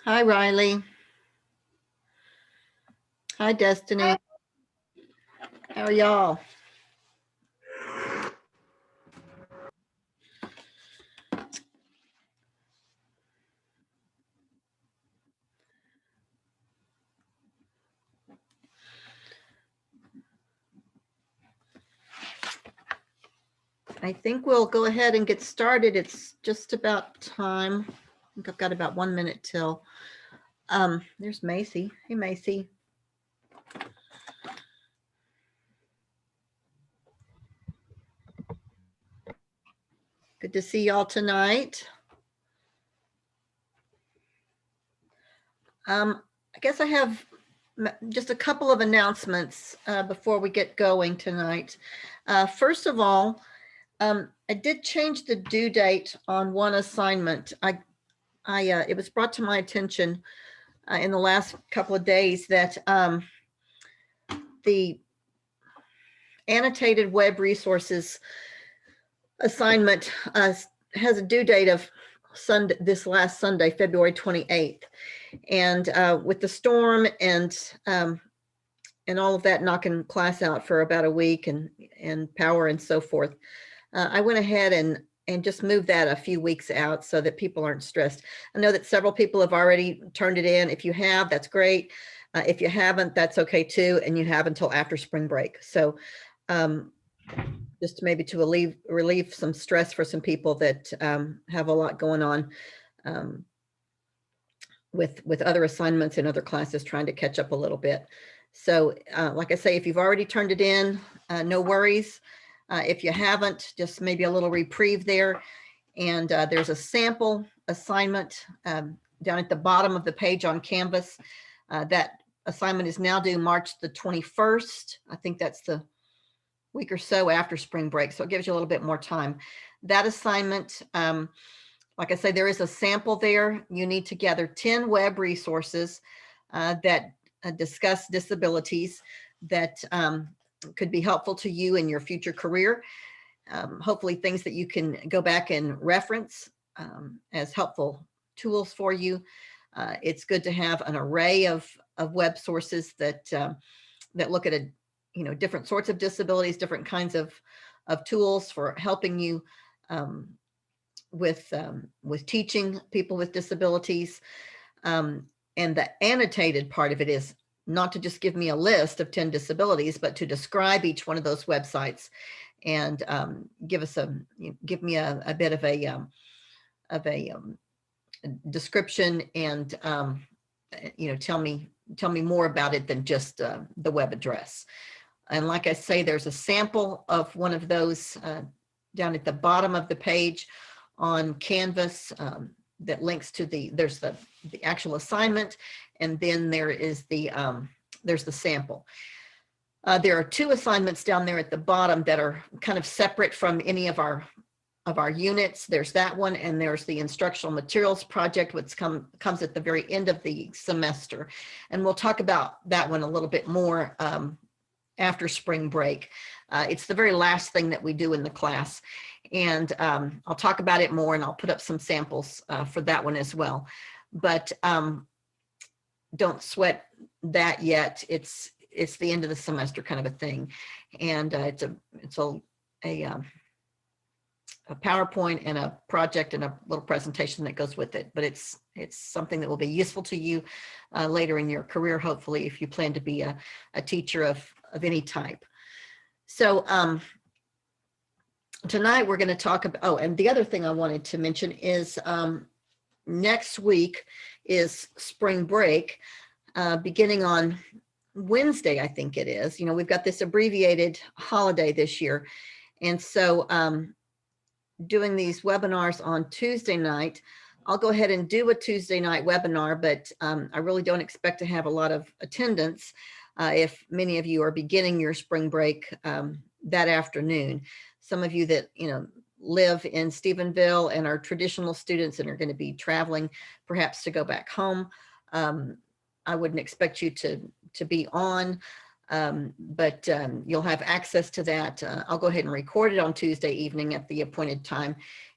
Hi, Riley. Hi, Destiny. How are y'all? I think we'll go ahead and get started. It's just about time. I think I've got about 1 minute till. There's Macy. Hey, Macy. Good to see y'all tonight. I guess I have just a couple of announcements before we get going tonight. First of all, I did change the due date on one assignment. It was brought to my attention in the last couple of days that the annotated web resources assignment has a due date of this last Sunday, February 28th. And with the storm and all of that knocking class out for about a week and power and so forth, I went ahead and just moved that a few weeks out so that people aren't stressed. I know that several people have already turned it in. If you have, that's great. If you haven't, that's okay too. And you have until after spring break. So just maybe to relieve some stress for some people that have a lot going on with other assignments and other classes, trying to catch up a little bit. So like I say, if you've already turned it in, no worries. If you haven't, just maybe a little reprieve there. And there's a sample assignment down at the bottom of the page on Canvas. That assignment is now due March the 21st. I think that's the week or so after spring break. So it gives you a little bit more time. That assignment, like I say, there is a sample there. You need to gather 10 web resources that discuss disabilities that could be helpful to you in your future career. Hopefully things that you can go back and reference as helpful tools for you. It's good to have an array of web sources that look at different sorts of disabilities, different kinds of tools for helping you with teaching people with disabilities. And the annotated part of it is not to just give me a list of 10 disabilities, but to describe each one of those websites and give me a bit of a description and tell me more about it than just the web address. And like I say, there's a sample of one of those down at the bottom of the page on Canvas that links to there's the actual assignment, and then there is there's the sample. There are two assignments down there at the bottom that are kind of separate from any of our units. There's that one, and there's the instructional materials project, which comes at the very end of the semester. And we'll talk about that one a little bit more after spring break. It's the very last thing that we do in the class. And I'll talk about it more, and I'll put up some samples for that one as well. But don't sweat that yet. It's the end of the semester kind of a thing. And it's a PowerPoint and a project and a little presentation that goes with it. But it's something that will be useful to you later in your career, hopefully, if you plan to be a teacher of any type. So tonight we're going to talk about, and the other thing I wanted to mention is next week is spring break, beginning on Wednesday, I think it is. We've got this abbreviated holiday this year. And so doing these webinars on Tuesday night, I'll go ahead and do a Tuesday night webinar, but I really don't expect to have a lot of attendance if many of you are beginning your spring break that afternoon. Some of you that, live in Stephenville and are traditional students and are going to be traveling perhaps to go back home, I wouldn't expect you to be on, but you'll have access to that. I'll go ahead and record it on Tuesday evening at the appointed time,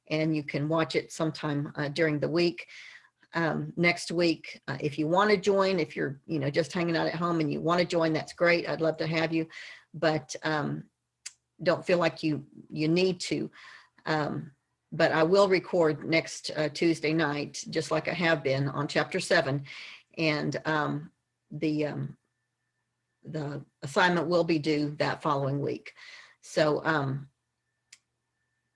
and you can watch it sometime during the week. next week. If you want to join, if you're, just hanging out at home and you want to join, that's great. I'd love to have you, but don't feel like you need to. But I will record next Tuesday night, just like I have been on chapter 7. And the assignment will be due that following week. So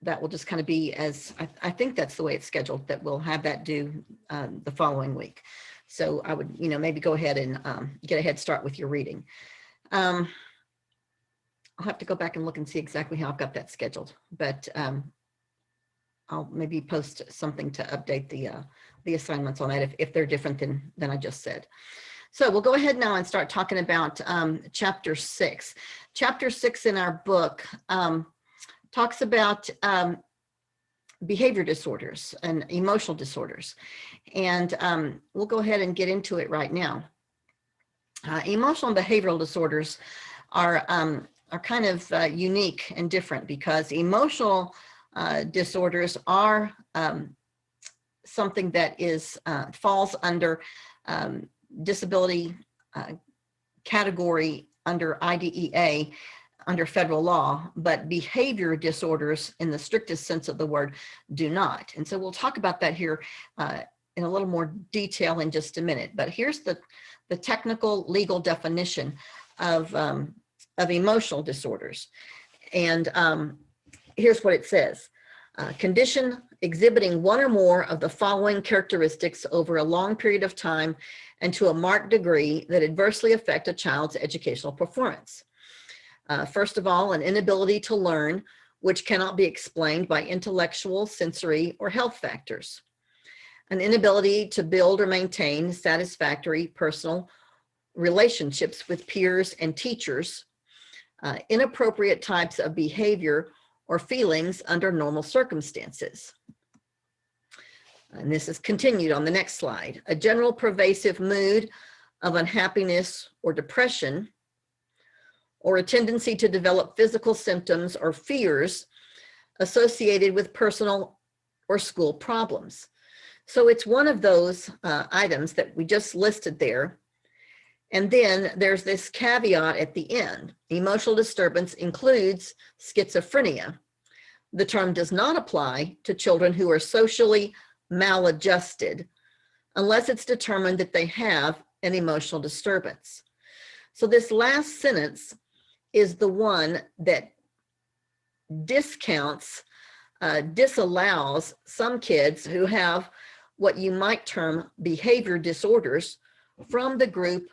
that will just kind of be as, I think that's the way it's scheduled, that we'll have that due the following week. So I would, maybe go ahead and get a head start with your reading. I'll have to go back and look and see exactly how I've got that scheduled, but I'll maybe post something to update the assignments on that if they're different than I just said. So we'll go ahead now and start talking about chapter 6. Chapter 6 in our book talks about behavior disorders and emotional disorders. And we'll go ahead and get into it right now. Emotional and behavioral disorders are kind of unique and different, because emotional disorders are something that is falls under disability category under IDEA, under federal law, but behavior disorders in the strictest sense of the word do not. And so we'll talk about that here in a little more detail in just a minute. But here's the technical legal definition of emotional disorders. And here's what it says. Condition exhibiting one or more of the following characteristics over a long period of time and to a marked degree that adversely affect a child's educational performance. First of all, an inability to learn, which cannot be explained by intellectual, sensory, or health factors. An inability to build or maintain satisfactory personal relationships with peers and teachers. Inappropriate types of behavior or feelings under normal circumstances. And this is continued on the next slide. A general pervasive mood of unhappiness or depression, or a tendency to develop physical symptoms or fears associated with personal or school problems. So it's one of those items that we just listed there. And then there's this caveat at the end. Emotional disturbance includes schizophrenia. The term does not apply to children who are socially maladjusted unless it's determined that they have an emotional disturbance. So this last sentence is the one that disallows some kids who have what you might term behavior disorders from the group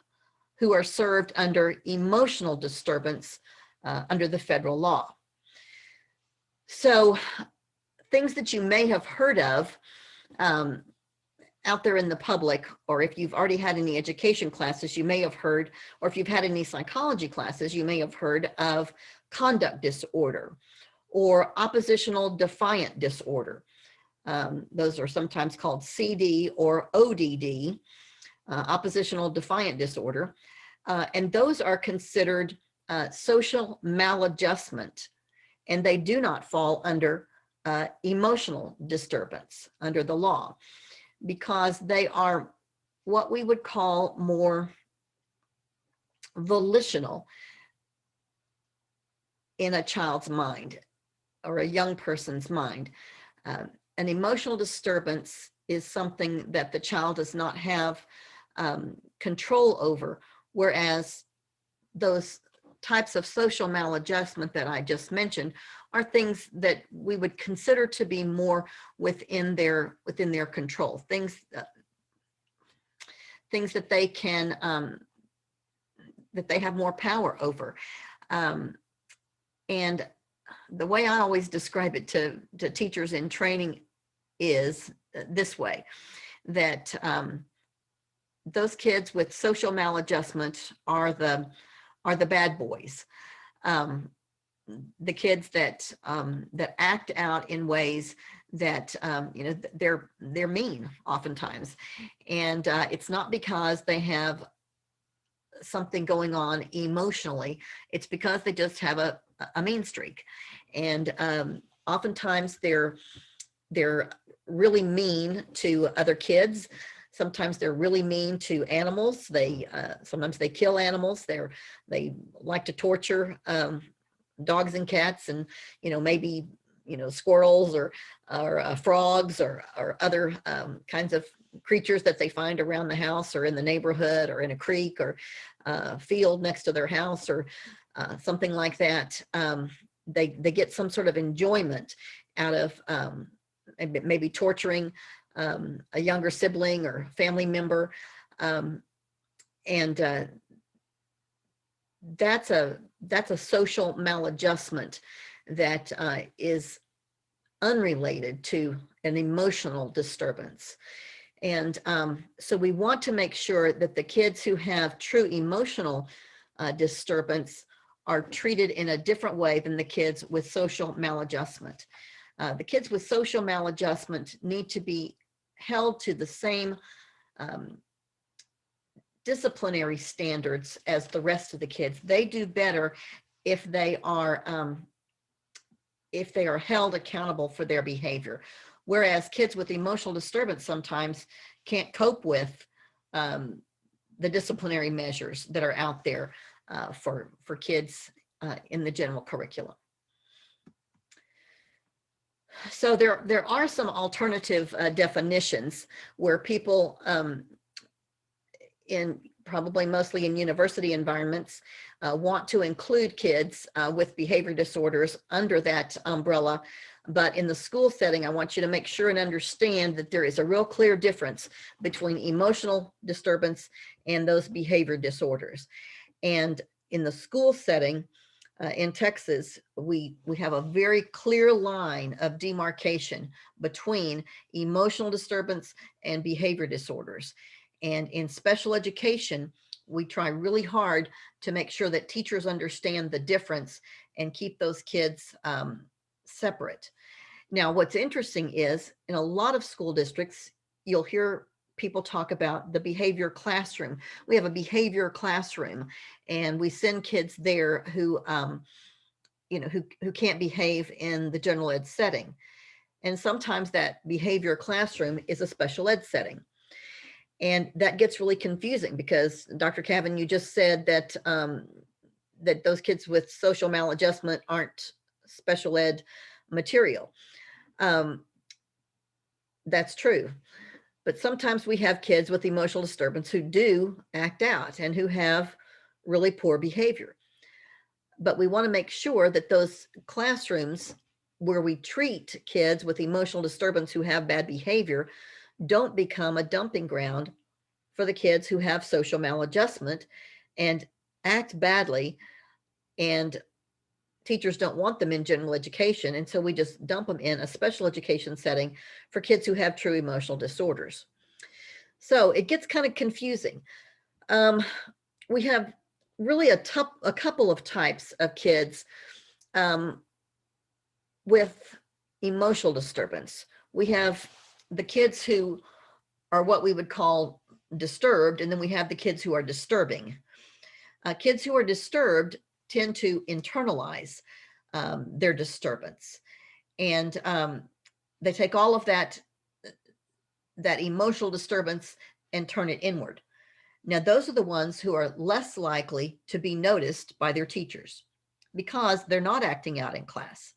who are served under emotional disturbance under the federal law. So things that you may have heard of out there in the public, or if you've already had any education classes, you may have heard, or if you've had any psychology classes, you may have heard of conduct disorder or oppositional defiant disorder. Those are sometimes called CD or ODD, oppositional defiant disorder. And those are considered social maladjustment, and they do not fall under emotional disturbance under the law, because they are what we would call more volitional in a child's mind or a young person's mind. An emotional disturbance is something that the child does not have control over, whereas those types of social maladjustment that I just mentioned are things that we would consider to be more within their control, things that they can that they have more power over. And the way I always describe it to teachers in training is this way, that those kids with social maladjustment are the bad boys. The kids that act out in ways that they're mean oftentimes, and it's not because they have something going on emotionally. It's because they just have a mean streak, and oftentimes they're they're really mean to other kids. Sometimes they're really mean to animals. Sometimes they kill animals. They like to torture dogs and cats, and maybe squirrels or frogs or other kinds of creatures that they find around the house or in the neighborhood or in a creek or field next to their house or something like that. They get some sort of enjoyment out of maybe torturing a younger sibling or family member, and that's a social maladjustment that is unrelated to an emotional disturbance. And so we want to make sure that the kids who have true emotional disturbance are treated in a different way than the kids with social maladjustment. The kids with social maladjustment need to be held to the same disciplinary standards as the rest of the kids. They do better if they are held accountable for their behavior. Whereas kids with emotional disturbance sometimes can't cope with the disciplinary measures that are out there for kids in the general curriculum. So there are some alternative definitions where people probably mostly in university environments want to include kids with behavior disorders under that umbrella. But in the school setting, I want you to make sure and understand that there is a real clear difference between emotional disturbance and those behavior disorders. And in the school setting, in Texas, we have a very clear line of demarcation between emotional disturbance and behavior disorders. And in special education, we try really hard to make sure that teachers understand the difference and keep those kids separate. Now, what's interesting is in a lot of school districts, you'll hear people talk about the behavior classroom. We have a behavior classroom, and we send kids there who can't behave in the general ed setting. And sometimes that behavior classroom is a special ed setting. And that gets really confusing because Dr. Cavan, you just said that that those kids with social maladjustment aren't special ed material. That's true. But sometimes we have kids with emotional disturbance who do act out and who have really poor behavior. But we want to make sure that those classrooms where we treat kids with emotional disturbance who have bad behavior don't become a dumping ground for the kids who have social maladjustment and act badly, and teachers don't want them in general education, and so we just dump them in a special education setting for kids who have true emotional disorders. So it gets kind of confusing. We have really a couple of types of kids with emotional disturbance. We have the kids who are what we would call disturbed, and then we have the kids who are disturbing. Kids who are disturbed tend to internalize their disturbance, and they take all of that emotional disturbance and turn it inward. Now, those are the ones who are less likely to be noticed by their teachers because they're not acting out in class.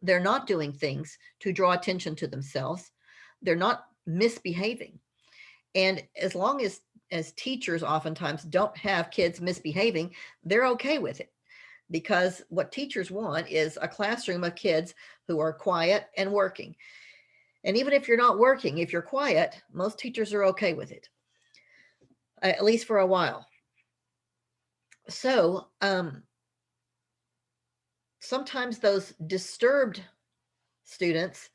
They're not doing things to draw attention to themselves. They're not misbehaving. And as long as teachers oftentimes don't have kids misbehaving, they're okay with it, because what teachers want is a classroom of kids who are quiet and working. And even if you're not working, if you're quiet, most teachers are okay with it, at least for a while. So sometimes those disturbed students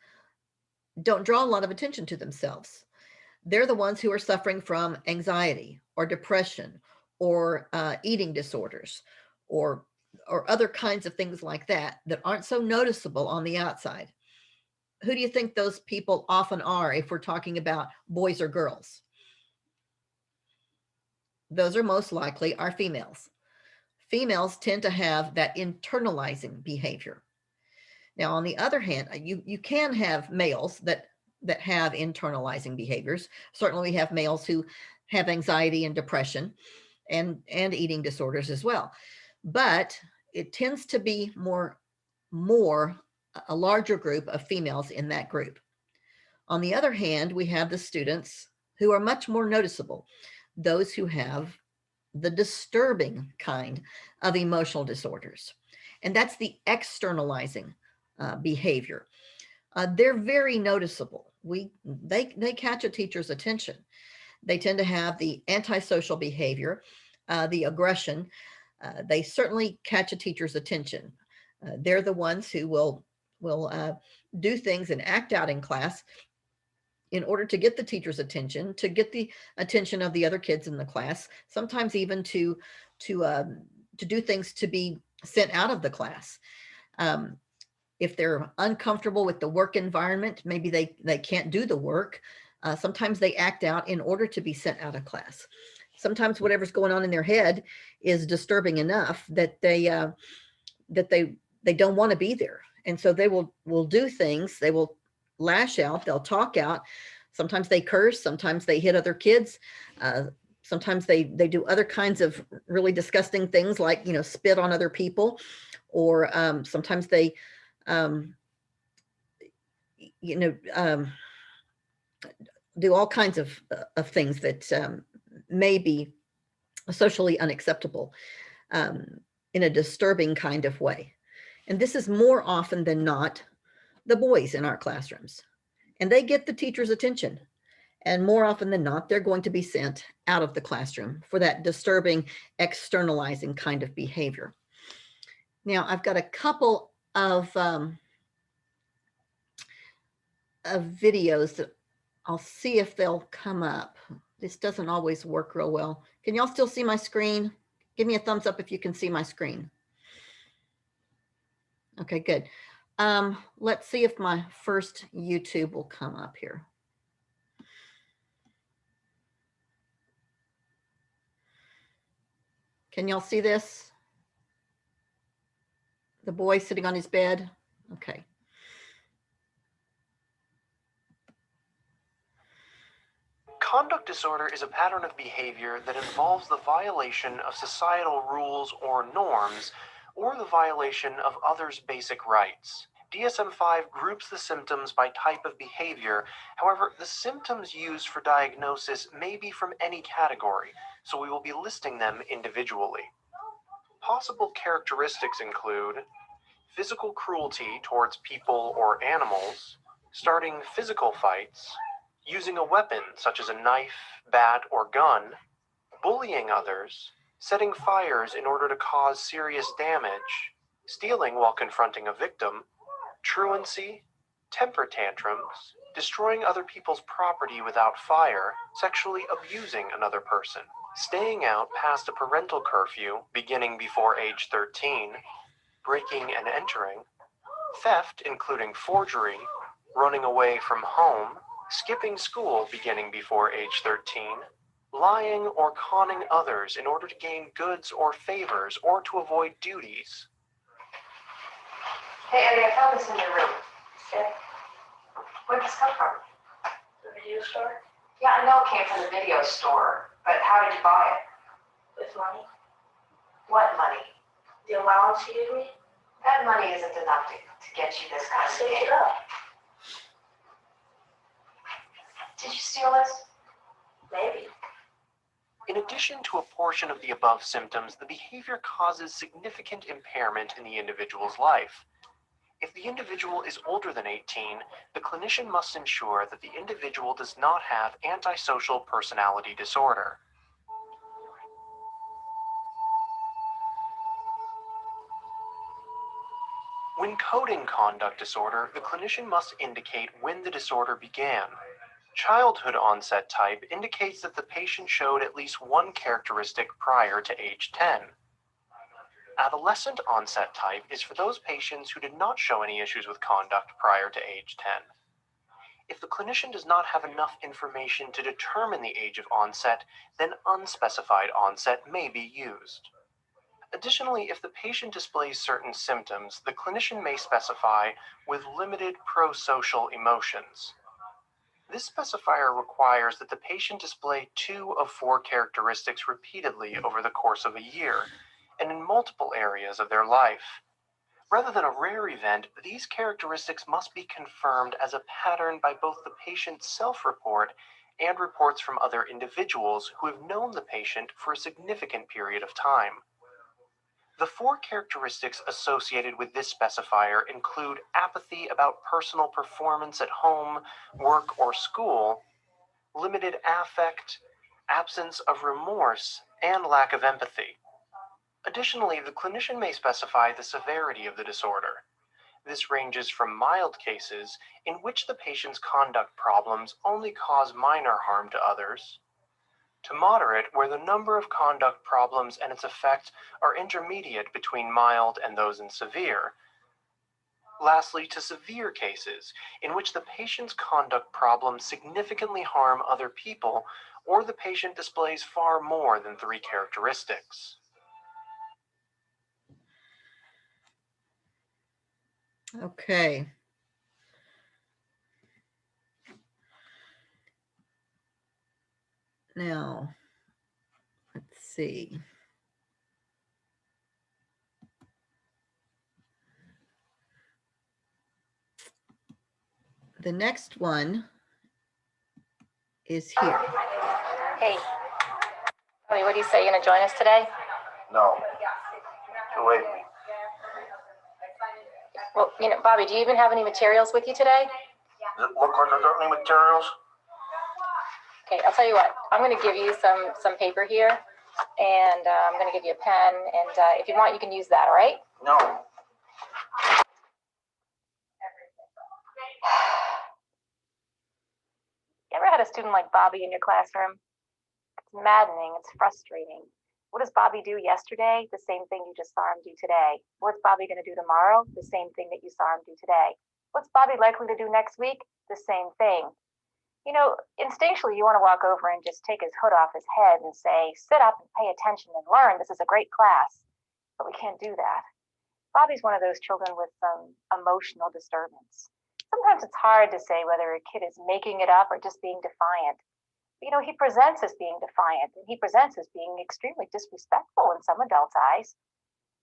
don't draw a lot of attention to themselves. They're the ones who are suffering from anxiety or depression or eating disorders or other kinds of things like that aren't so noticeable on the outside. Who do you think those people often are if we're talking about boys or girls? Those are most likely our females. Females tend to have that internalizing behavior. Now, on the other hand, you can have males that have internalizing behaviors. Certainly, we have males who have anxiety and depression and eating disorders as well. But it tends to be more a larger group of females in that group. On the other hand, we have the students who are much more noticeable, those who have the disturbing kind of emotional disorders. And that's the externalizing behavior. They're very noticeable. They catch a teacher's attention. They tend to have the antisocial behavior, the aggression. They certainly catch a teacher's attention. They're the ones who will do things and act out in class in order to get the teacher's attention, to get the attention of the other kids in the class, sometimes even to do things to be sent out of the class. If they're uncomfortable with the work environment, maybe they can't do the work. Sometimes they act out in order to be sent out of class. Sometimes whatever's going on in their head is disturbing enough that they don't want to be there, and so they will do things. They will lash out. They'll talk out. Sometimes they curse. Sometimes they hit other kids. Sometimes they do other kinds of really disgusting things, like spit on other people, or sometimes they do all kinds of things that may be socially unacceptable in a disturbing kind of way. And this is more often than not the boys in our classrooms. And they get the teacher's attention. And more often than not, they're going to be sent out of the classroom for that disturbing, externalizing kind of behavior. Now, I've got a couple of videos that I'll see if they'll come up. This doesn't always work real well. Can y'all still see my screen? Give me a thumbs up if you can see my screen. Okay, good. Let's see if my first YouTube will come up here. Can y'all see this? The boy sitting on his bed? Okay. Conduct disorder is a pattern of behavior that involves the violation of societal rules or norms, or the violation of others' basic rights. DSM-5 groups the symptoms by type of behavior. However, the symptoms used for diagnosis may be from any category, so we will be listing them individually. Possible characteristics include physical cruelty towards people or animals, starting physical fights, using a weapon such as a knife, bat, or gun, bullying others, setting fires in order to cause serious damage, stealing while confronting a victim, truancy, temper tantrums, destroying other people's property without fire, sexually abusing another person, staying out past a parental curfew beginning before age 13, breaking and entering, theft including forgery, running away from home, skipping school beginning before age 13, lying or conning others in order to gain goods or favors or to avoid duties. Hey Eddie, I found this in your room. Okay. Where'd this come from? The video store? Yeah, I know it came from the video store, but how did you buy it? With money. What money? The allowance you gave me? That money isn't enough to get you this kind of thing. It up. Did you steal this? Maybe. In addition to a portion of the above symptoms, the behavior causes significant impairment in the individual's life. If the individual is older than 18, the clinician must ensure that the individual does not have antisocial personality disorder. When coding conduct disorder, the clinician must indicate when the disorder began. Childhood onset type indicates that the patient showed at least one characteristic prior to age 10. Adolescent onset type is for those patients who did not show any issues with conduct prior to age 10. If the clinician does not have enough information to determine the age of onset, then unspecified onset may be used. Additionally, if the patient displays certain symptoms, the clinician may specify with limited prosocial emotions. This specifier requires that the patient display 2 of 4 characteristics repeatedly over the course of a year and in multiple areas of their life. Rather than a rare event, these characteristics must be confirmed as a pattern by both the patient's self-report and reports from other individuals who have known the patient for a significant period of time. The 4 characteristics associated with this specifier include apathy about personal performance at home, work, or school, limited affect, absence of remorse, and lack of empathy. Additionally, the clinician may specify the severity of the disorder. This ranges from mild cases, in which the patient's conduct problems only cause minor harm to others, to moderate, where the number of conduct problems and its effect are intermediate between mild and those in severe. Lastly, to severe cases, in which the patient's conduct problems significantly harm other people, or the patient displays far more than 3 characteristics. Okay. Now, let's see. The next one is here. Hey, Bobby, what do you say? You gonna join us today? No. Too late. Well, Bobby, do you even have any materials with you today? Does it look like I got any materials? Okay, I'll tell you what. I'm gonna give you some paper here, and I'm gonna give you a pen, and if you want, you can use that. All right? No. You ever had a student like Bobby in your classroom? It's maddening. It's frustrating. What does Bobby do yesterday? The same thing you just saw him do today. What's Bobby going to do tomorrow? The same thing that you saw him do today. What's Bobby likely to do next week? The same thing. Instinctually, you want to walk over and just take his hood off his head and say, sit up and pay attention and learn. This is a great class. But we can't do that. Bobby's one of those children with some emotional disturbance. Sometimes it's hard to say whether a kid is making it up or just being defiant. He presents as being defiant, and he presents as being extremely disrespectful in some adults' eyes.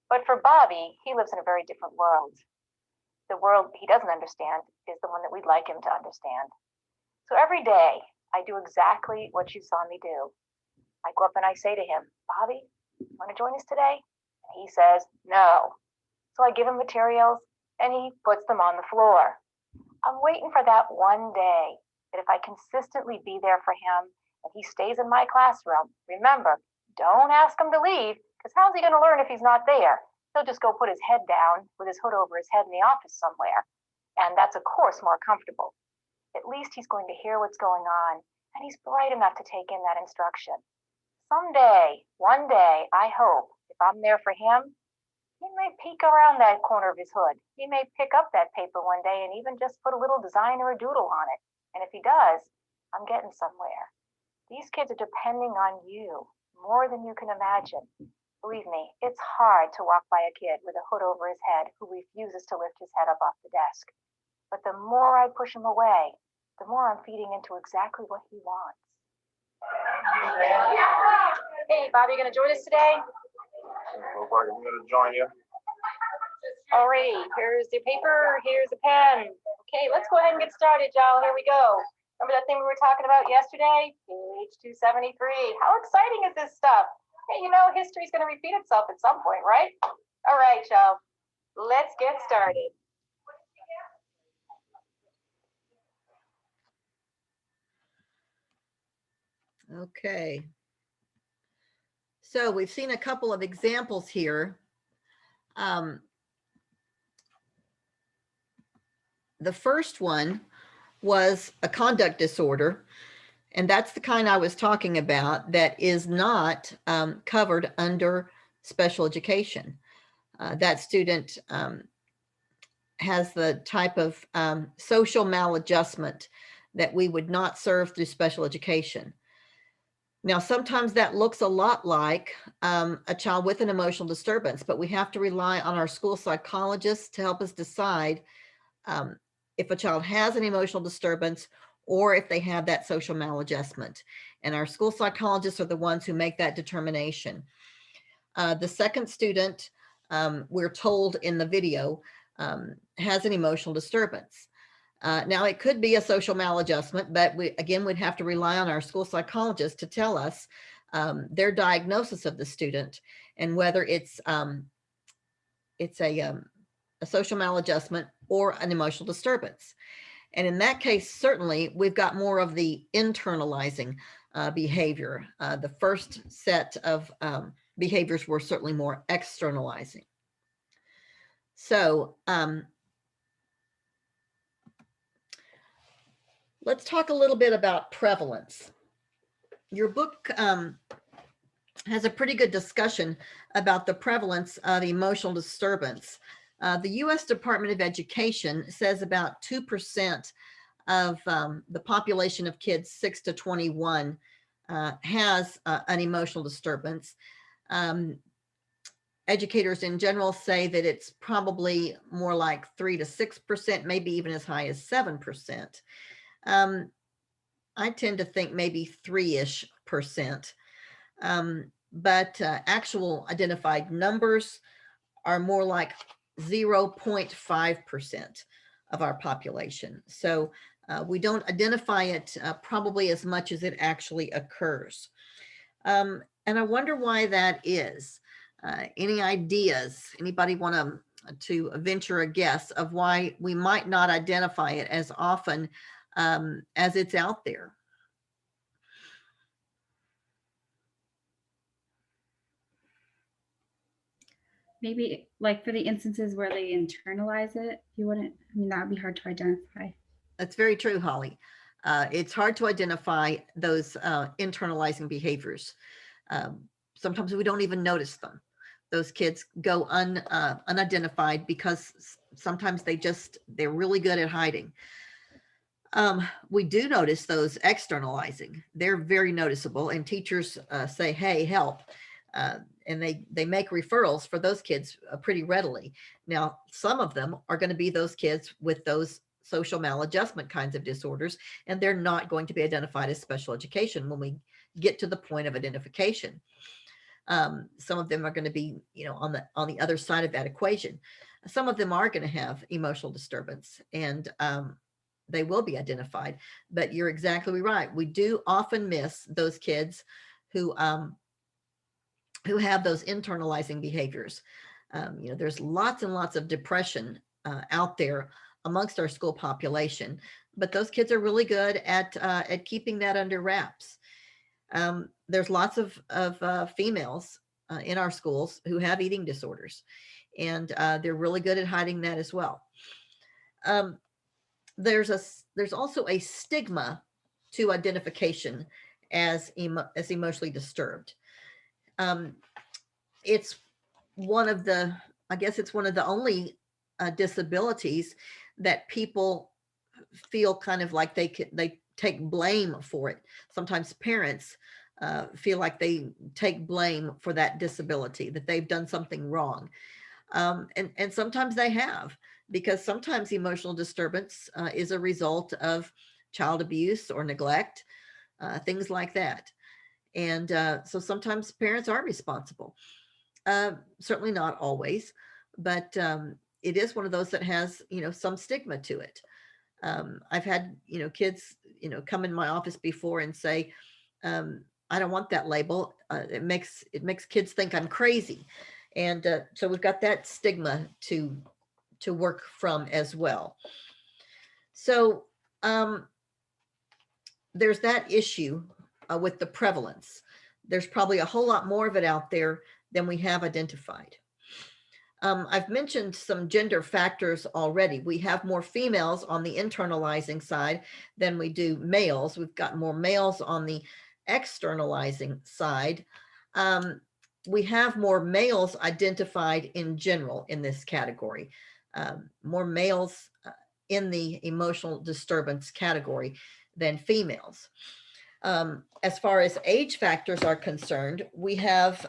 But for Bobby, he lives in a very different world. The world he doesn't understand is the one that we'd like him to understand. So every day, I do exactly what you saw me do. I go up and I say to him, Bobby, want to join us today? And he says, no. So I give him materials, and he puts them on the floor. I'm waiting for that one day that if I consistently be there for him and he stays in my classroom, remember, don't ask him to leave, because how's he going to learn if he's not there? He'll just go put his head down with his hood over his head in the office somewhere. And that's, of course, more comfortable. At least he's going to hear what's going on, and he's bright enough to take in that instruction. Someday, one day, I hope, if I'm there for him, he may peek around that corner of his hood. He may pick up that paper one day and even just put a little design or a doodle on it. And if he does, I'm getting somewhere. These kids are depending on you more than you can imagine. Believe me, it's hard to walk by a kid with a hood over his head who refuses to lift his head up off the desk. But the more I push him away, the more I'm feeding into exactly what he wants. Hey, Bobby, you gonna join us today? Looks like I'm gonna join you. All right, here's your paper, here's a pen. Okay, let's go ahead and get started, y'all. Here we go. Remember that thing we were talking about yesterday? Page 273. How exciting is this stuff? Hey, history's going to repeat itself at some point, right? All right, y'all. Let's get started. Okay. So we've seen a couple of examples here. The first one was a conduct disorder, and that's the kind I was talking about that is not covered under special education. That student has the type of social maladjustment that we would not serve through special education. Now, sometimes that looks a lot like a child with an emotional disturbance, but we have to rely on our school psychologists to help us decide um, if a child has an emotional disturbance or if they have that social maladjustment. And our school psychologists are the ones who make that determination. The second student, we're told in the video, has an emotional disturbance. Now, it could be a social maladjustment, but we'd have to rely on our school psychologist to tell us their diagnosis of the student and whether it's a social maladjustment or an emotional disturbance. And in that case, certainly, we've got more of the internalizing behavior. The first set of behaviors were certainly more externalizing. So, let's talk a little bit about prevalence. Your book has a pretty good discussion about the prevalence of emotional disturbance. The U.S. Department of Education says about 2% of the population of kids 6 to 21 has an emotional disturbance. Educators in general say that it's probably more like 3 to 6%, maybe even as high as 7%. I tend to think maybe 3-ish%. But actual identified numbers are more like 0.5% of our population. So we don't identify it probably as much as it actually occurs. And I wonder why that is. Any ideas? Anybody want to venture a guess of why we might not identify it as often as it's out there? Maybe like for the instances where they internalize it, you wouldn't, I mean, that would be hard to identify. That's very true, Holly. It's hard to identify those internalizing behaviors. Sometimes we don't even notice them. Those kids go unidentified because sometimes they're really good at hiding. We do notice those externalizing. They're very noticeable, and teachers say, hey, help. And they make referrals for those kids pretty readily. Now, some of them are going to be those kids with those social maladjustment kinds of disorders, and they're not going to be identified as special education when we get to the point of identification. Some of them are going to be, on the other side of that equation. Some of them are going to have emotional disturbance, and they will be identified. But you're exactly right. We do often miss those kids who have those internalizing behaviors. There's lots and lots of depression out there amongst our school population, but those kids are really good at keeping that under wraps. There's lots of females in our schools who have eating disorders, and they're really good at hiding that as well. There's also a stigma to identification as emotionally disturbed. It's one of the only disabilities that people feel kind of like they take blame for it. Sometimes parents feel like they take blame for that disability, that they've done something wrong. And sometimes they have, because sometimes emotional disturbance is a result of child abuse or neglect, things like that. And so sometimes parents are responsible. Certainly not always, but it is one of those that has, some stigma to it. I've had, kids, come in my office before and say, I don't want that label. It makes kids think I'm crazy. And so we've got that stigma to work from as well. So there's that issue with the prevalence. There's probably a whole lot more of it out there than we have identified. I've mentioned some gender factors already. We have more females on the internalizing side than we do males. We've got more males on the externalizing side. We have more males identified in general in this category, more males in the emotional disturbance category than females. as far as age factors are concerned, we have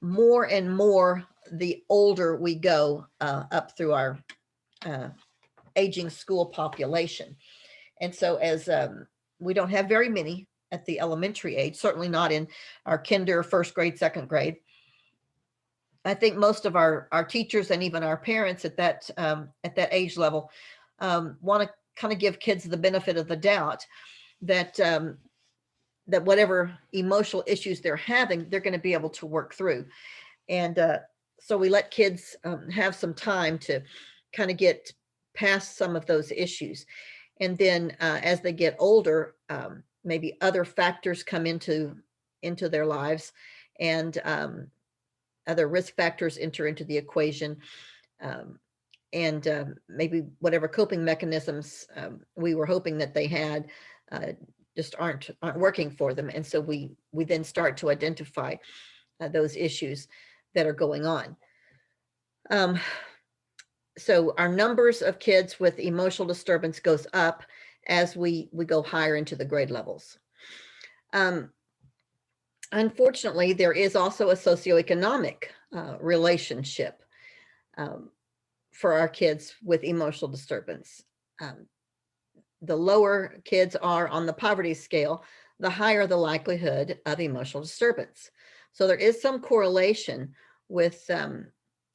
more and more the older we go up through our aging school population. And so as we don't have very many at the elementary age, certainly not in our kinder, first grade, second grade. I think most of our teachers and even our parents at that age level want to kind of give kids the benefit of the doubt that that whatever emotional issues they're having, they're going to be able to work through. And so we let kids have some time to kind of get past some of those issues. And then as they get older, maybe other factors come into their lives, and other risk factors enter into the equation. And maybe whatever coping mechanisms we were hoping that they had just aren't working for them. And so we then start to identify those issues that are going on. So our numbers of kids with emotional disturbance goes up as we go higher into the grade levels. Unfortunately, there is also a socioeconomic relationship for our kids with emotional disturbance. The lower kids are on the poverty scale, the higher the likelihood of emotional disturbance. So there is some correlation with low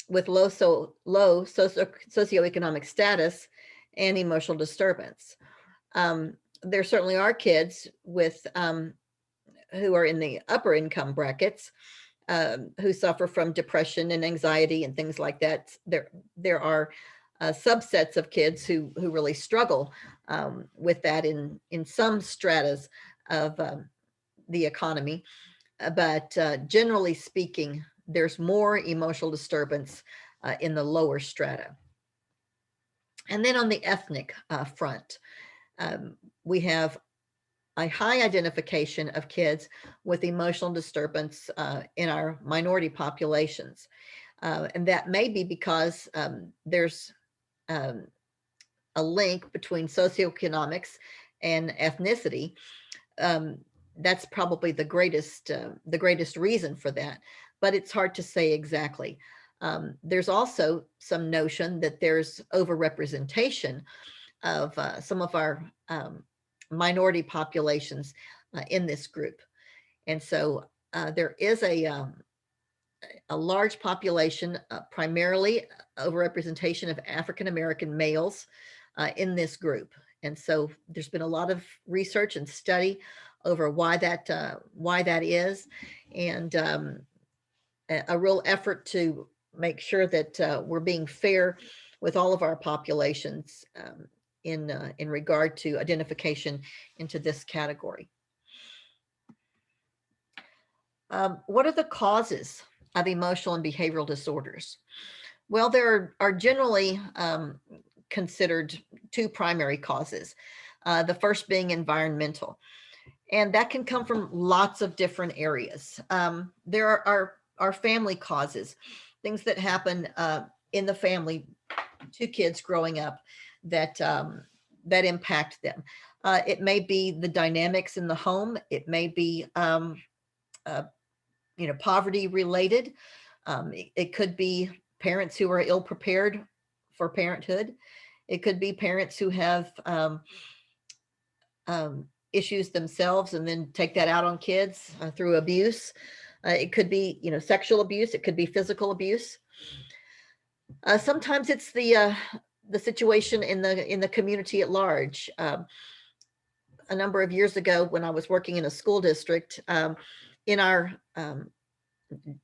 socioeconomic status and emotional disturbance. There certainly are kids with who are in the upper income brackets who suffer from depression and anxiety and things like that. There are subsets of kids who really struggle with that in some stratas of the economy. But generally speaking, there's more emotional disturbance in the lower strata. And then on the ethnic front, we have a high identification of kids with emotional disturbance in our minority populations. And that may be because there's a link between socioeconomics and ethnicity. That's probably the greatest reason for that, but it's hard to say exactly. There's also some notion that there's overrepresentation of some of our minority populations in this group. And so there is a large population, primarily overrepresentation of African-American males in this group. And so there's been a lot of research and study over why that is, and a real effort to make sure that we're being fair with all of our populations in regard to identification into this category. What are the causes of emotional and behavioral disorders? Well, there are generally considered two primary causes. The first being environmental, and that can come from lots of different areas. There are family causes, things that happen in the family to kids growing up that impact them. It may be the dynamics in the home. It may be poverty related. It could be parents who are ill prepared for parenthood. It could be parents who have issues themselves and then take that out on kids through abuse. It could be, sexual abuse. It could be physical abuse. Sometimes it's the situation in the community at large. A number of years ago, when I was working in a school district, in our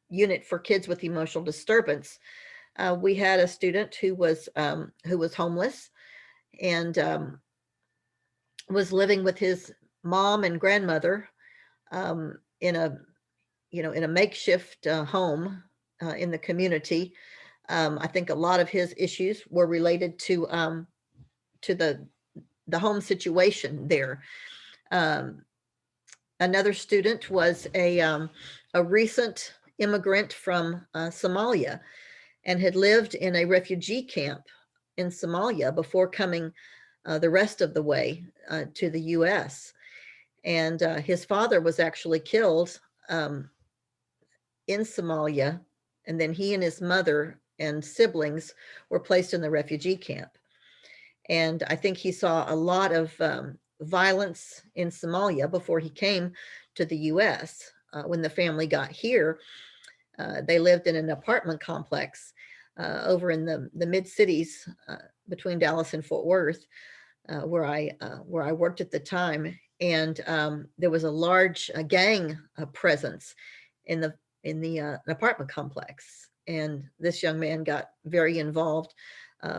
unit for kids with emotional disturbance, we had a student who was homeless and was living with his mom and grandmother in a makeshift home in the community. I think a lot of his issues were related to the home situation there. Another student was a recent immigrant from Somalia and had lived in a refugee camp in Somalia before coming the rest of the way to the U.S. And his father was actually killed in Somalia. And then he and his mother and siblings were placed in the refugee camp. And I think he saw a lot of violence in Somalia before he came to the US. When the family got here, they lived in an apartment complex over in the mid cities between Dallas and Fort Worth, where I worked at the time. And there was a large gang presence in the apartment complex. And this young man got very involved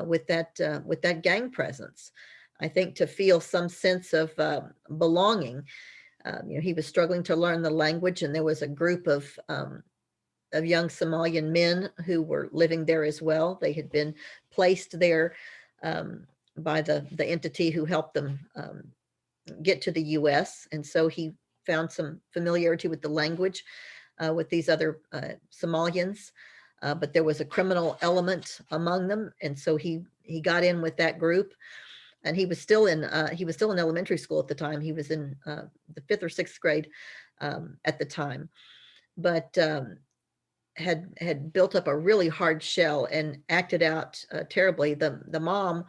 with that gang presence. I think to feel some sense of belonging. He was struggling to learn the language, and there was a group of young Somalian men who were living there as well. They had been placed there by the entity who helped them get to the U.S. And so he found some familiarity with the language with these other Somalians. But there was a criminal element among them, and so he got in with that group. And he was still in elementary school at the time. He was in the 5th or 6th grade at the time, but had built up a really hard shell and acted out terribly. The mom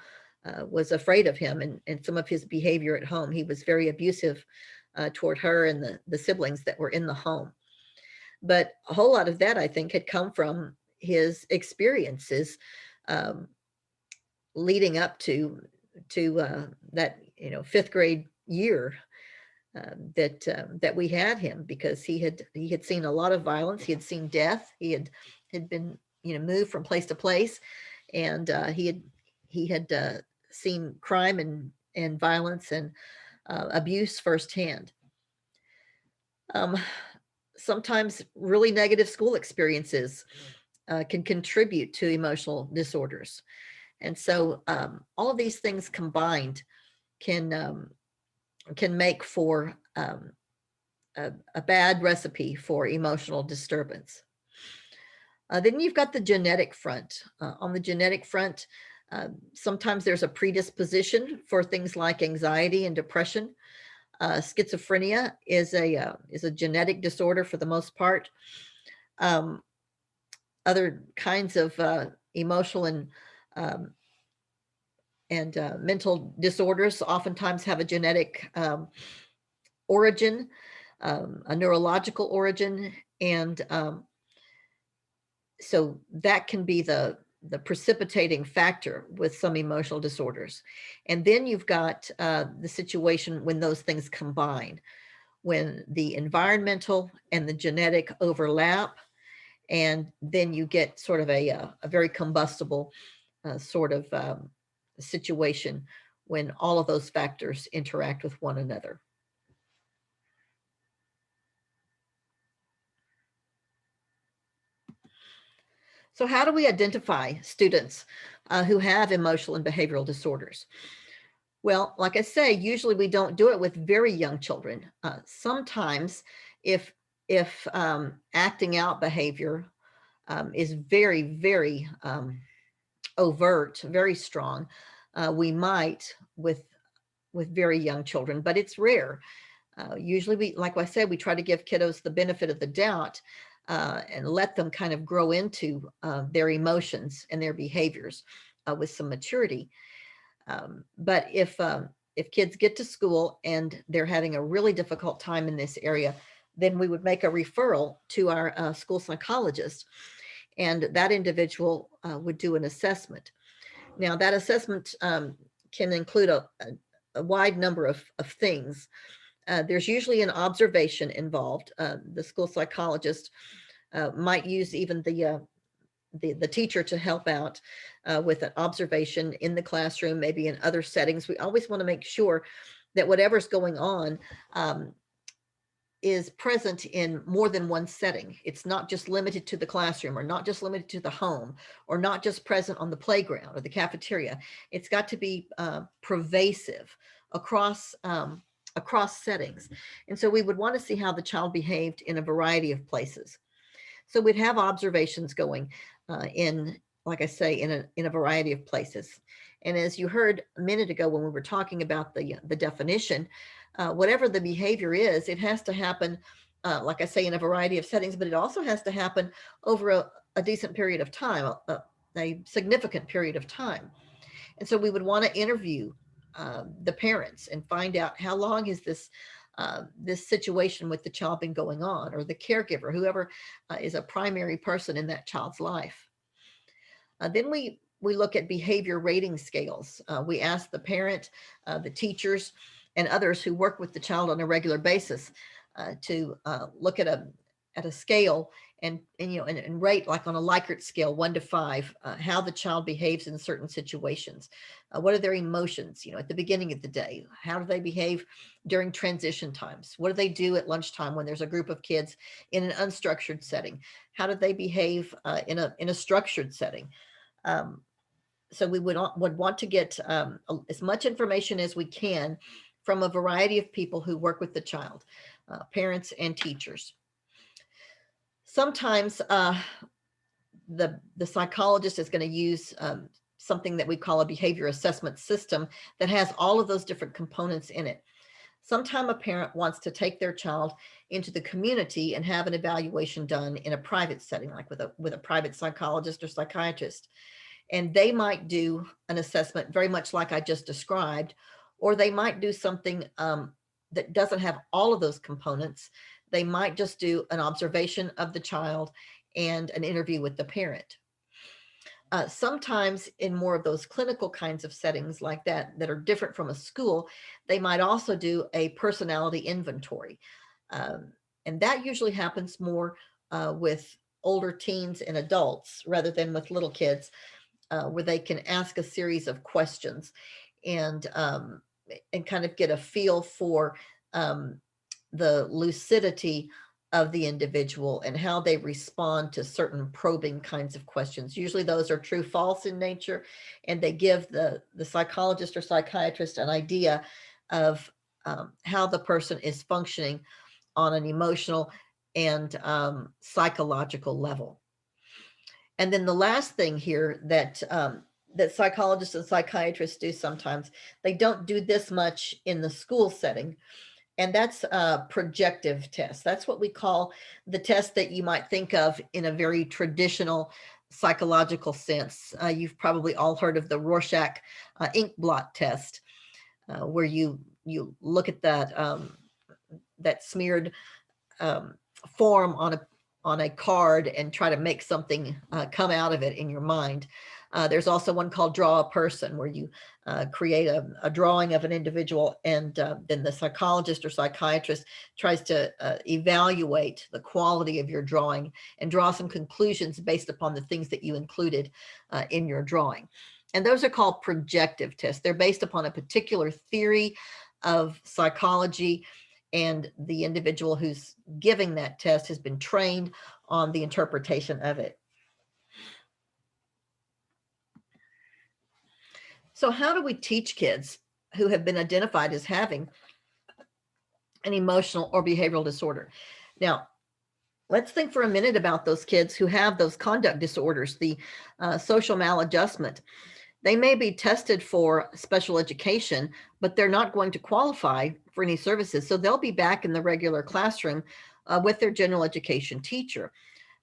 was afraid of him and some of his behavior at home. He was very abusive toward her and the siblings that were in the home. But a whole lot of that, I think, had come from his experiences leading up to that 5th grade year that we had him, because he had seen a lot of violence. He had seen death. He had been moved from place to place, and he had seen crime and violence and abuse firsthand. Sometimes really negative school experiences can contribute to emotional disorders. And so all of these things combined can make for a bad recipe for emotional disturbance. Then you've got the genetic front. On the genetic front, sometimes there's a predisposition for things like anxiety and depression. Schizophrenia is a genetic disorder for the most part. Other kinds of emotional and mental disorders oftentimes have a genetic origin, a neurological origin, and so that can be the precipitating factor with some emotional disorders. And then you've got the situation when those things combine, when the environmental and the genetic overlap, and then you get sort of a very combustible sort of situation when all of those factors interact with one another. So how do we identify students who have emotional and behavioral disorders? Well, like I say, usually we don't do it with very young children. Sometimes if acting out behavior is very, very overt, very strong, we might with very young children, but it's rare. Usually like I said, we try to give kiddos the benefit of the doubt and let them kind of grow into their emotions and their behaviors with some maturity. But if kids get to school and they're having a really difficult time in this area, then we would make a referral to our school psychologist, and that individual would do an assessment. Now, that assessment can include a wide number of things. There's usually an observation involved. The school psychologist might use even the teacher to help out with an observation in the classroom, maybe in other settings. We always want to make sure that whatever's going on is present in more than one setting. It's not just limited to the classroom, or not just limited to the home, or not just present on the playground or the cafeteria. It's got to be pervasive across settings. And so we would want to see how the child behaved in a variety of places. So we'd have observations going in, like I say, in a variety of places. And as you heard a minute ago when we were talking about the definition, whatever the behavior is, it has to happen, like I say, in a variety of settings, but it also has to happen over a decent period of time, a significant period of time. And so we would want to interview the parents and find out how long has this situation with the child been going on, or the caregiver, whoever is a primary person in that child's life. Then we look at behavior rating scales. We ask the parent, the teachers, and others who work with the child on a regular basis to look at a scale and rate, like on a Likert scale, 1 to 5, how the child behaves in certain situations. What are their emotions, at the beginning of the day? How do they behave during transition times? What do they do at lunchtime when there's a group of kids in an unstructured setting? How do they behave in a structured setting? So we would want to get as much information as we can from a variety of people who work with the child, parents and teachers. Sometimes the psychologist is going to use something that we call a behavior assessment system that has all of those different components in it. Sometime a parent wants to take their child into the community and have an evaluation done in a private setting, like with a private psychologist or psychiatrist. And they might do an assessment very much like I just described, or they might do something that doesn't have all of those components. They might just do an observation of the child and an interview with the parent. Sometimes in more of those clinical kinds of settings like that are different from a school, they might also do a personality inventory. And that usually happens more with older teens and adults rather than with little kids, where they can ask a series of questions and kind of get a feel for the lucidity of the individual and how they respond to certain probing kinds of questions. Usually those are true false in nature, and they give the psychologist or psychiatrist an idea of how the person is functioning on an emotional and psychological level. And then the last thing here that psychologists and psychiatrists do sometimes, they don't do this much in the school setting, and that's a projective test. That's what we call the test that you might think of in a very traditional psychological sense. You've probably all heard of the Rorschach ink blot test, where you look at that smeared form on a card and try to make something come out of it in your mind. There's also one called Draw a Person, where you create a drawing of an individual, and then the psychologist or psychiatrist tries to evaluate the quality of your drawing and draw some conclusions based upon the things that you included in your drawing. And those are called projective tests. They're based upon a particular theory of psychology, and the individual who's giving that test has been trained on the interpretation of it. So how do we teach kids who have been identified as having an emotional or behavioral disorder? Now, let's think for a minute about those kids who have those conduct disorders, the social maladjustment. They may be tested for special education, but they're not going to qualify for any services. So they'll be back in the regular classroom with their general education teacher.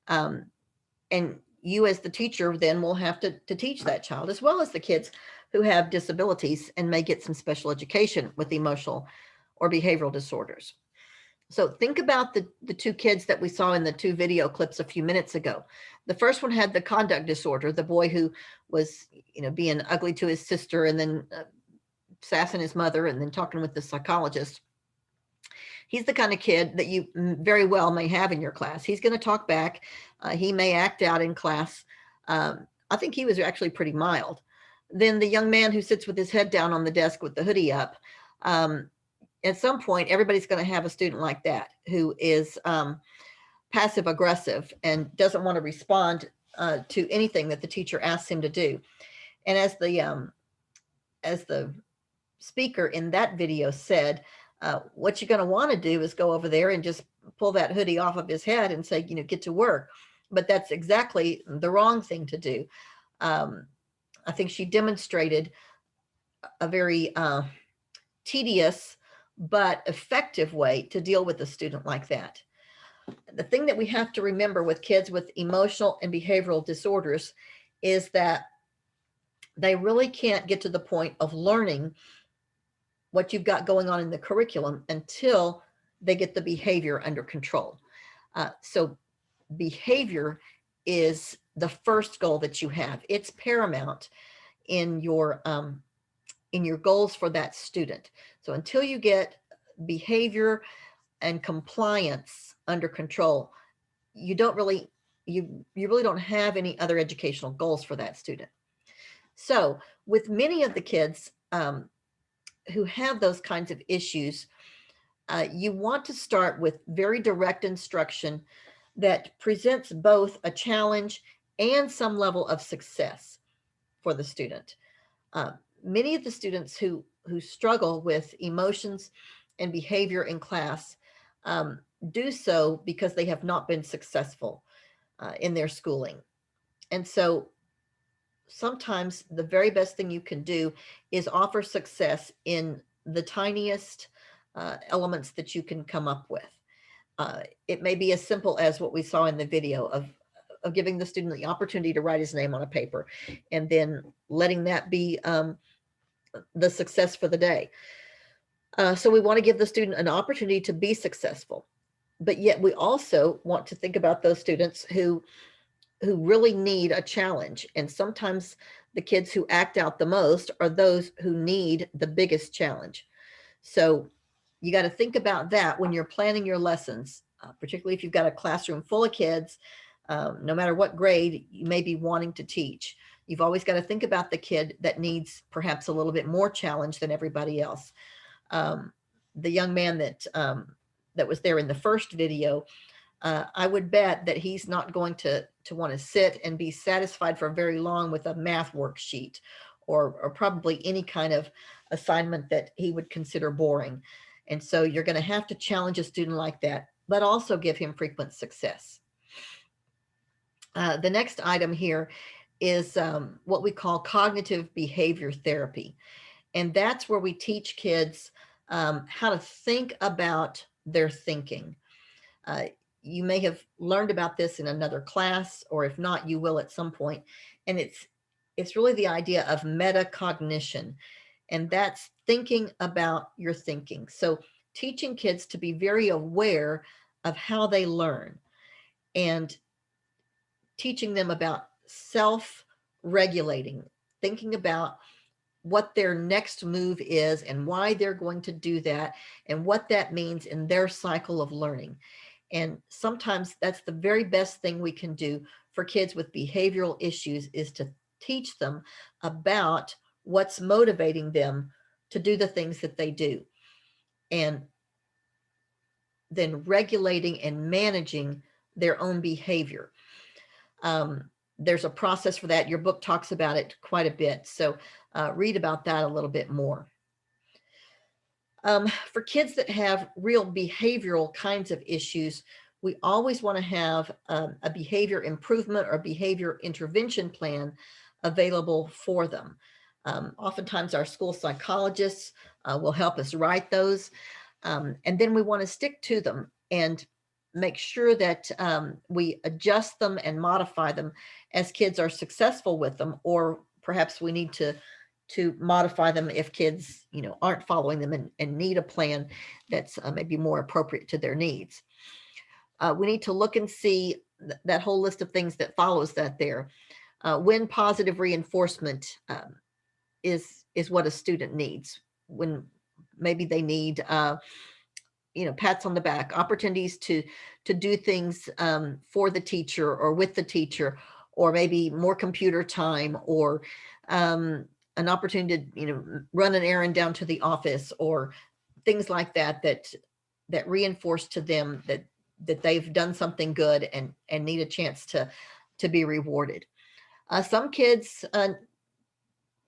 And you as the teacher then will have to teach that child, as well as the kids who have disabilities and may get some special education with emotional or behavioral disorders. So think about the two kids that we saw in the two video clips a few minutes ago. The first one had the conduct disorder, the boy who was, being ugly to his sister and then sassing his mother and then talking with the psychologist. He's the kind of kid that you very well may have in your class. He's going to talk back. He may act out in class. I think he was actually pretty mild. Then the young man who sits with his head down on the desk with the hoodie up, at some point, everybody's going to have a student like that who is passive aggressive and doesn't want to respond to anything that the teacher asks him to do. And as the speaker in that video said, what you're going to want to do is go over there and just pull that hoodie off of his head and say, get to work. But that's exactly the wrong thing to do. I think she demonstrated a very tedious, but effective way to deal with a student like that. The thing that we have to remember with kids with emotional and behavioral disorders is that they really can't get to the point of learning what you've got going on in the curriculum until they get the behavior under control. So behavior is the first goal that you have. It's paramount in your goals for that student. So until you get behavior and compliance under control, you really don't have any other educational goals for that student. So with many of the kids who have those kinds of issues, you want to start with very direct instruction that presents both a challenge and some level of success for the student. Many of the students who struggle with emotions and behavior in class do so because they have not been successful in their schooling. And so sometimes the very best thing you can do is offer success in the tiniest elements that you can come up with. It may be as simple as what we saw in the video of giving the student the opportunity to write his name on a paper and then letting that be the success for the day. So we want to give the student an opportunity to be successful, but yet we also want to think about those students who really need a challenge. And sometimes the kids who act out the most are those who need the biggest challenge. So you got to think about that when you're planning your lessons, particularly if you've got a classroom full of kids, no matter what grade you may be wanting to teach. You've always got to think about the kid that needs perhaps a little bit more challenge than everybody else. The young man that was there in the first video, I would bet that he's not going to want to sit and be satisfied for very long with a math worksheet or probably any kind of assignment that he would consider boring. And so you're going to have to challenge a student like that, but also give him frequent success. The next item here is what we call cognitive behavior therapy. And that's where we teach kids how to think about their thinking. You may have learned about this in another class, or if not, you will at some point. And it's really the idea of metacognition, and that's thinking about your thinking. So teaching kids to be very aware of how they learn and teaching them about self-regulating, thinking about what their next move is and why they're going to do that and what that means in their cycle of learning. And sometimes that's the very best thing we can do for kids with behavioral issues, is to teach them about what's motivating them to do the things that they do. And then regulating and managing their own behavior. There's a process for that. Your book talks about it quite a bit. So read about that a little bit more. For kids that have real behavioral kinds of issues, we always want to have a behavior improvement or behavior intervention plan available for them. Oftentimes our school psychologists will help us write those. And then we want to stick to them and make sure that we adjust them and modify them as kids are successful with them, or perhaps we need to modify them if kids, aren't following them and need a plan that's maybe more appropriate to their needs. We need to look and see that whole list of things that follows that there. When positive reinforcement is what a student needs, when maybe they need pats on the back, opportunities to do things for the teacher or with the teacher, or maybe more computer time, or an opportunity to run an errand down to the office, or things like that that reinforce to them that they've done something good and need a chance to be rewarded. Some kids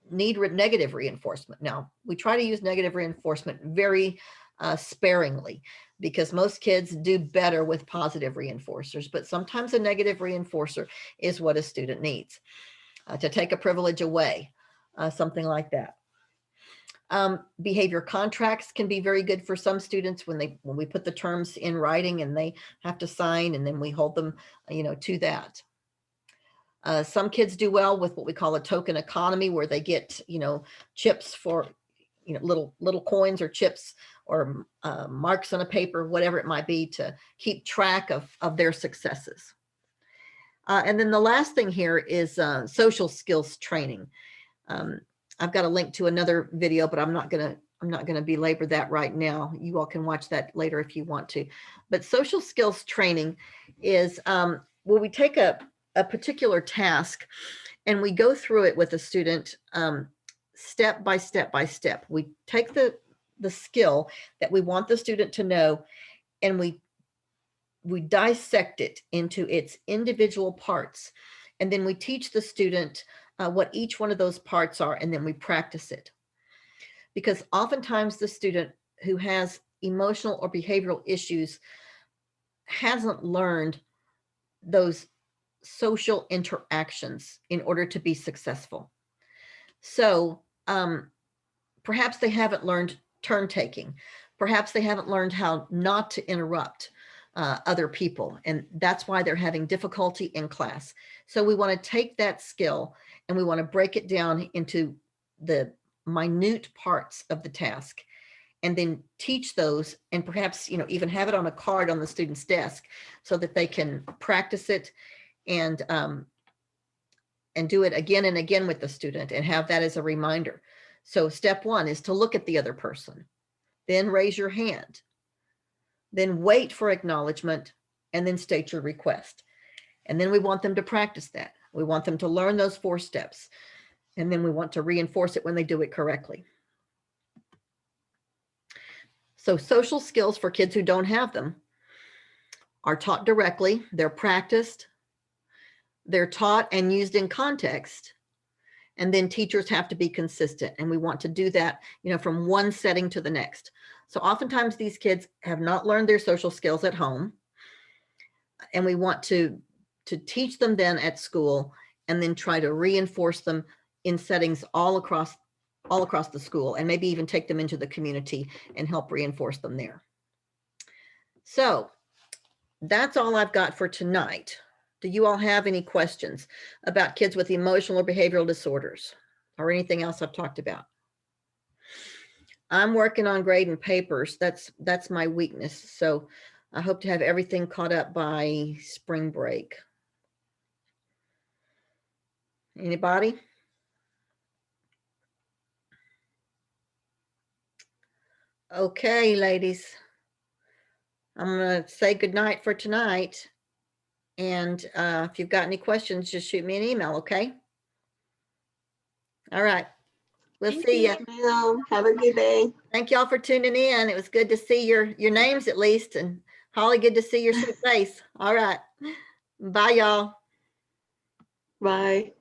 need negative reinforcement. Now, we try to use negative reinforcement very sparingly, because most kids do better with positive reinforcers, but sometimes a negative reinforcer is what a student needs to take a privilege away, something like that. Behavior contracts can be very good for some students when we put the terms in writing and they have to sign, and then we hold them, to that. Some kids do well with what we call a token economy, where they get, chips for, little coins or chips or marks on a paper, whatever it might be, to keep track of their successes. And then the last thing here is social skills training. I've got a link to another video, but I'm not gonna belabor that right now. You all can watch that later if you want to. But social skills training is where we take a particular task and we go through it with a student step by step by step. We take the skill that we want the student to know, and we dissect it into its individual parts. And then we teach the student what each one of those parts are, and then we practice it. Because oftentimes the student who has emotional or behavioral issues hasn't learned those social interactions in order to be successful. So perhaps they haven't learned turn taking. Perhaps they haven't learned how not to interrupt other people, and that's why they're having difficulty in class. So we want to take that skill and we want to break it down into the minute parts of the task, and then teach those, and perhaps even have it on a card on the student's desk so that they can practice it and do it again and again with the student, and have that as a reminder. So step one is to look at the other person, then raise your hand, then wait for acknowledgement, and then state your request. And then we want them to practice that. We want them to learn those 4 steps. And then we want to reinforce it when they do it correctly. So social skills for kids who don't have them are taught directly, they're practiced, they're taught and used in context, and then teachers have to be consistent. And we want to do that, from one setting to the next. So oftentimes these kids have not learned their social skills at home, and we want to teach them then at school, and then try to reinforce them in settings all across the school, and maybe even take them into the community and help reinforce them there. So that's all I've got for tonight. Do you all have any questions about kids with emotional or behavioral disorders, or anything else I've talked about? I'm working on grading papers. That's my weakness. So I hope to have everything caught up by spring break. Anybody? Okay, ladies. I'm going to say goodnight for tonight. And if you've got any questions, just shoot me an email, okay? All right. We'll see you. Ma'am. Have a good day. Thank y'all for tuning in. It was good to see your names at least. And Holly, good to see your sweet face. All right. Bye, y'all. Bye.